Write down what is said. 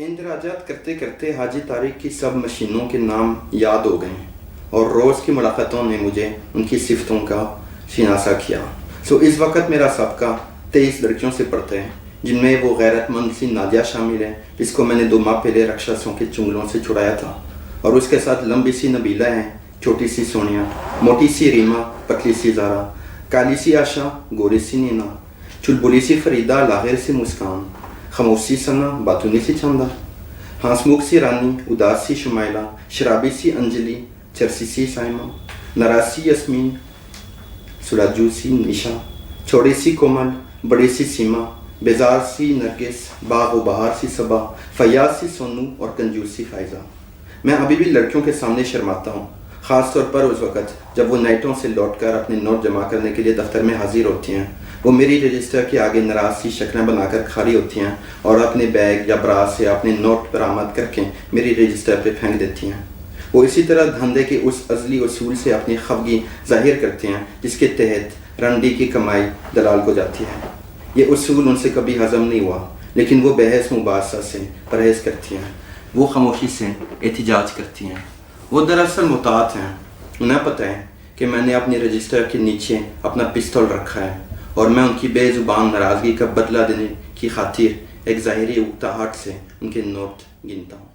اندراجات کرتے کرتے حاجی طارق کی سب مشینوں کے نام یاد ہو گئے ہیں اور روز کی ملاقاتوں نے مجھے ان کی صفتوں کا شناسہ کیا۔ اس وقت میرا سابقہ 23 لڑکیوں سے پڑتا ہے، جن میں وہ غیرت مند سی نادیہ شامل ہے، جس کو میں نے 2 ماہ پہلے رکشاسوں کے چنگلوں سے چھڑایا تھا، اور اس کے ساتھ لمبی سی نبیلہ ہے، چھوٹی سی سونیا، موٹی سی ریما، پتلی سی زارا، کالی سی آشا، گوری سی نینا، چلبلی سی فریدہ، لاغر سی مسکان، خاموش سی ثنا، باتونی سی چندہ، ہانسمکھ سی رانی، اداس سی شمائلہ، شرابی سی انجلی، چرسی سی سائمہ، ناراض سی یاسمین، سلاجو سی نشا، چھوڑی سی کومل، بڑی سی سیما، بیزار سی نرگس، باغ و بہار سی صبا، فیاض سی سونو اور کنجوس سی فائزہ۔ میں ابھی بھی لڑکیوں کے سامنے شرماتا ہوں، خاص طور پر اس وقت جب وہ نائٹوں سے لوٹ کر اپنے نوٹ جمع کرنے کے لیے دفتر میں حاضر ہوتی ہیں۔ وہ میری رجسٹر کے آگے ناراض سی شکلیں بنا کر کھڑی ہوتی ہیں اور اپنے بیگ یا برا سے اپنے نوٹ برآمد کر کے میری رجسٹر پہ پھینک دیتی ہیں۔ وہ اسی طرح دھندے کے اس ازلی اصول سے اپنی خفگی ظاہر کرتے ہیں جس کے تحت رنڈی کی کمائی دلال کو جاتی ہے۔ یہ اصول ان سے کبھی ہضم نہیں ہوا، لیکن وہ بحث مباحثہ سے پرہیز کرتی ہیں، وہ خاموشی سے احتجاج کرتی ہیں، وہ دراصل محتاط ہیں۔ انہیں پتہ ہے کہ میں نے اپنی رجسٹر کے نیچے اپنا پستول رکھا ہے اور میں ان کی بے زبان ناراضگی کا بدلہ دینے کی خاطر ایک ظاہری اکتاہٹ سے ان کے نوٹ گنتا ہوں۔